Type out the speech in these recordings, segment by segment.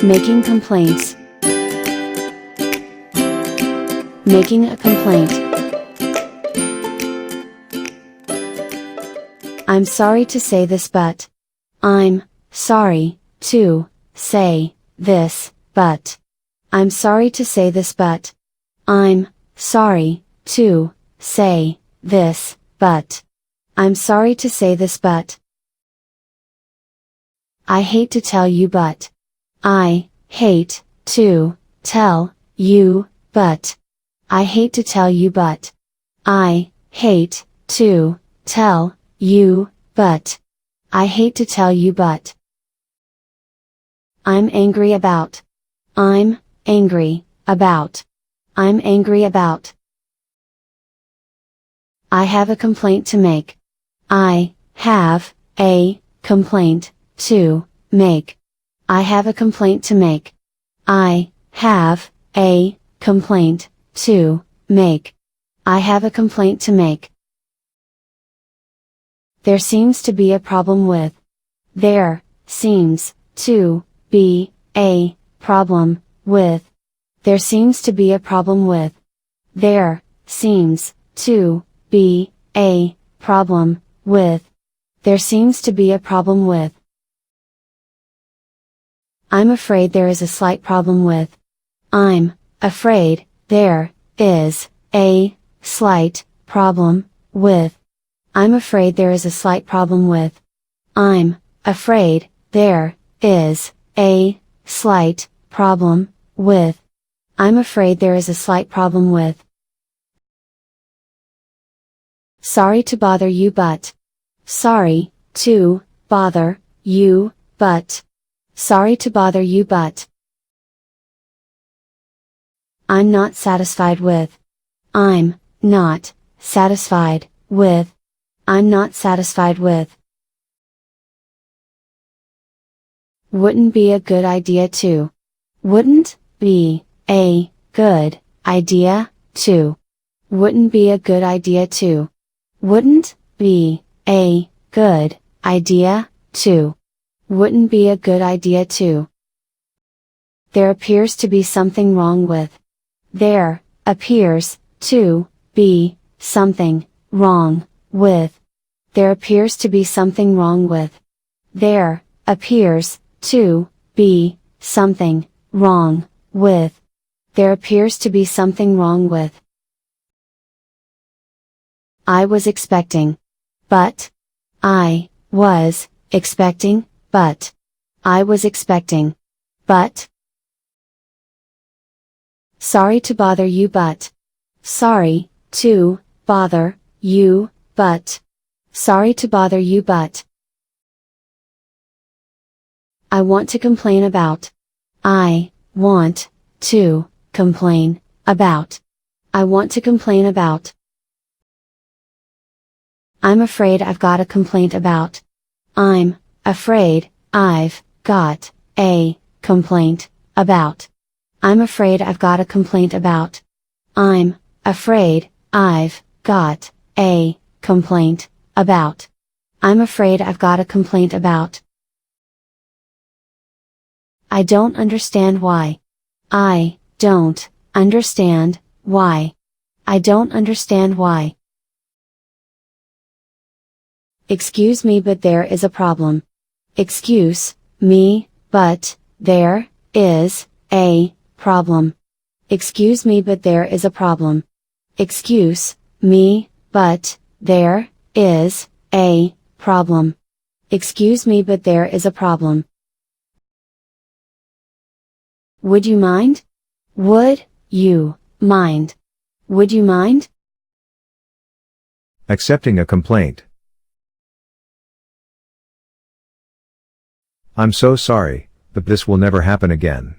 Making complaints. Making a complaint. I'm sorry to say this but. I'm sorry to say this but. I'm sorry to say this but. I'm sorry to say this but. I'm sorry to say this but. I hate to tell you but. I hate to tell you but. I hate to tell you but. I hate to tell you but. I hate to tell you but. I'm angry about. I'm angry about. I'm angry about. I have a complaint to make. I have a complaint to make. I have a complaint to make. I have a complaint to make. I have a complaint to make. There seems to be a problem with. There seems to be a problem with. There seems to be a problem with. There seems to be a problem with. There seems to be a problem with. I'm afraid there is a slight problem with. I'm afraid there is a slight problem with. I'm afraid there is a slight problem with. I'm afraid there is a slight problem with. I'm afraid there is a slight problem with. Sorry to bother you but. Sorry to bother you but. Sorry to bother you but. I'm not satisfied with. I'm not satisfied with. I'm not satisfied with. Wouldn't be a good idea to. Wouldn't be a good idea to. Wouldn't be a good idea to. Wouldn't be a good idea to. Wouldn't be a good idea to. There appears to be something wrong with. There appears to be something wrong with. There appears to be something wrong with. There appears to be something wrong with. There appears to be something wrong with. I was expecting. But. I was expecting, but. I was expecting. But. Sorry to bother you but. Sorry to bother you but. Sorry to bother you but. I want to complain about. I want to complain about. I want to complain about. I'm afraid I've got a complaint about. I'm afraid I've got a complaint about. I'm afraid I've got a complaint about. I'm afraid I've got a complaint about. I'm afraid I've got a complaint about. I don't understand why. I don't understand why. I don't understand why. Excuse me but there is a problem. Excuse me but there is a problem. Excuse me but there is a problem. Excuse me but there is a problem. Excuse me but there is a problem. Would you mind? Would you mind? Would you mind? Accepting a complaint. I'm so sorry, but this will never happen again.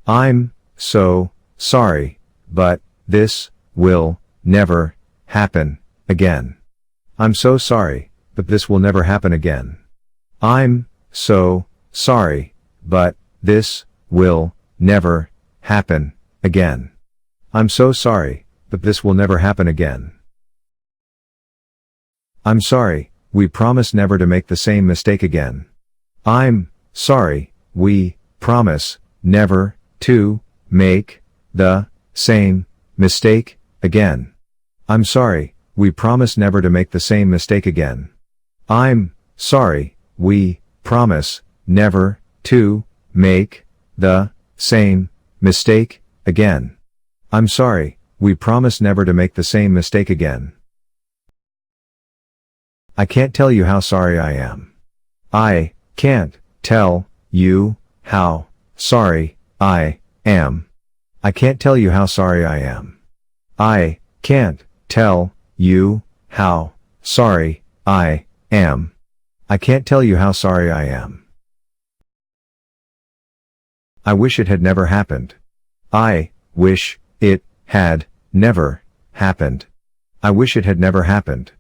I'm so sorry, but this will never happen again. I'm so sorry, but this will never happen again. I'm so sorry, but this will never happen again. I'm so sorry, but this will never happen again. I'm sorry, we promise never to make the same mistake again. I'm sorry, we promise never, to, make, the, same, mistake, again. I'm sorry, we promise never to make the same mistake again. I'm sorry, we promise never to make the same mistake again. I'm sorry, we promise never to make the same mistake again. I can't tell you how sorry I am. I can't tell you how sorry I am. I can't tell you how sorry I am. I can't tell you how sorry I am. I can't tell you how sorry I am. I wish it had never happened. I wish it had never happened. I wish it had never happened.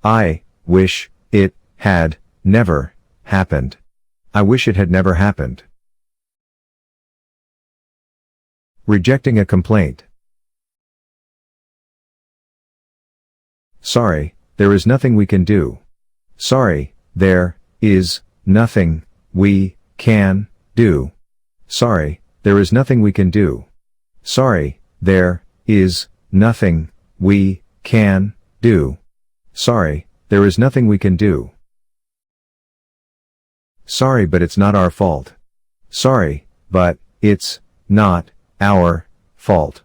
I wish it had never happened. I wish it had never happened. Rejecting a complaint. Sorry, there is nothing we can do. Sorry, there is nothing we can do. Sorry, there is nothing we can do. Sorry, there is nothing we can do. Sorry, there is nothing we can do. Sorry, but it's not our fault. Sorry, but it's not our fault.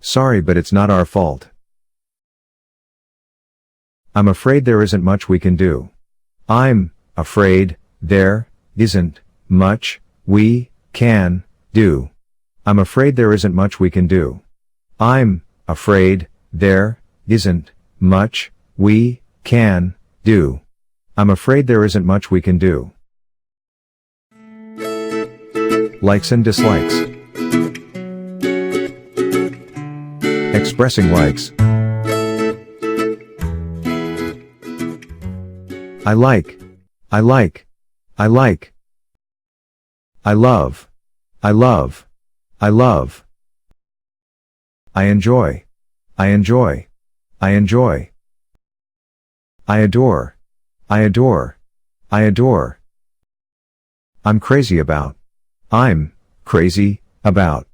Sorry, but it's not our fault. I'm afraid there isn't much we can do. I'm afraid there isn't much we can do. I'm afraid there isn't much we can do. I'm afraid there isn't much we can do. I'm afraid there isn't much we can do. Likes and dislikes. Expressing likes. I like. I like. I like. I love. I love. I love. I enjoy. I enjoy. I enjoy. I adore. I adore. I adore. I'm crazy about. I'm crazy about.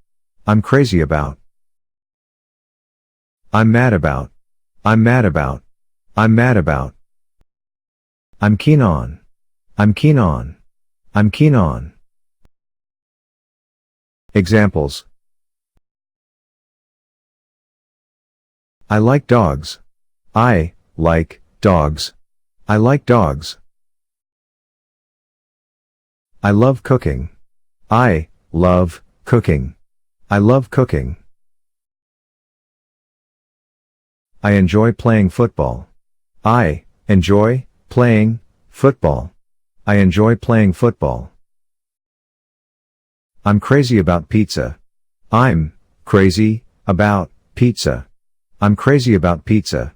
I'm crazy about. I'm mad about. I'm mad about. I'm mad about. I'm keen on. I'm keen on. I'm keen on. Examples. I like dogs. I like dogs. I like dogs. I love cooking. I love cooking. I love cooking. I enjoy playing football. I enjoy playing football. I enjoy playing football. I'm crazy about pizza. I'm crazy about pizza. I'm crazy about pizza.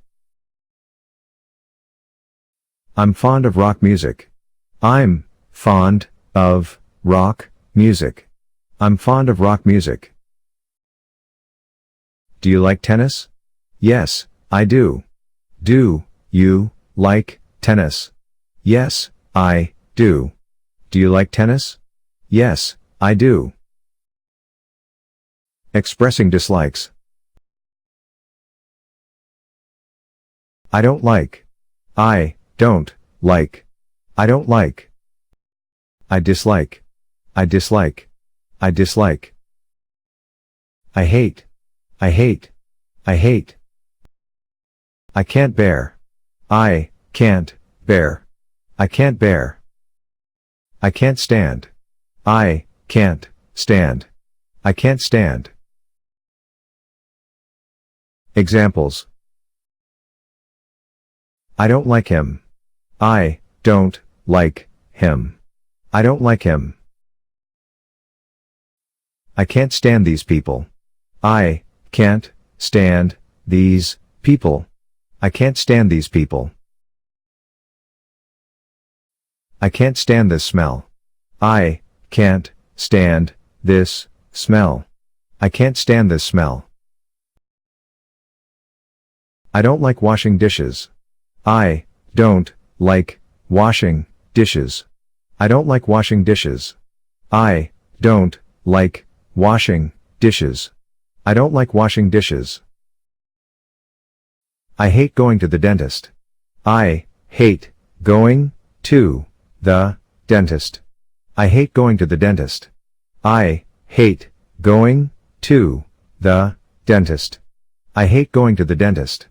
I'm fond of rock music. I'm fond of rock music. I'm fond of rock music. Do you like tennis? Yes, I do. Do you like tennis? Yes, I do. Do you like tennis? Yes, I do. Expressing dislikes. I don't like. I don't like. I don't like. I dislike. I dislike. I dislike. I hate. I hate. I hate. I can't bear. I can't bear. I can't bear. I can't stand. I can't stand. I can't stand. Examples. I don't like him. I don't like him. I don't like him. I can't stand these people. I can't stand these people. I can't stand these people. I can't stand this smell. I can't stand this smell. I can't stand this smell. I don't like washing dishes. I don't like washing dishes. I don't like washing dishes. I don't like, washing, dishes. I don't like washing dishes. I hate going to the dentist. I hate going to the dentist. I hate going to the dentist. I hate going to the dentist. I hate going to the dentist.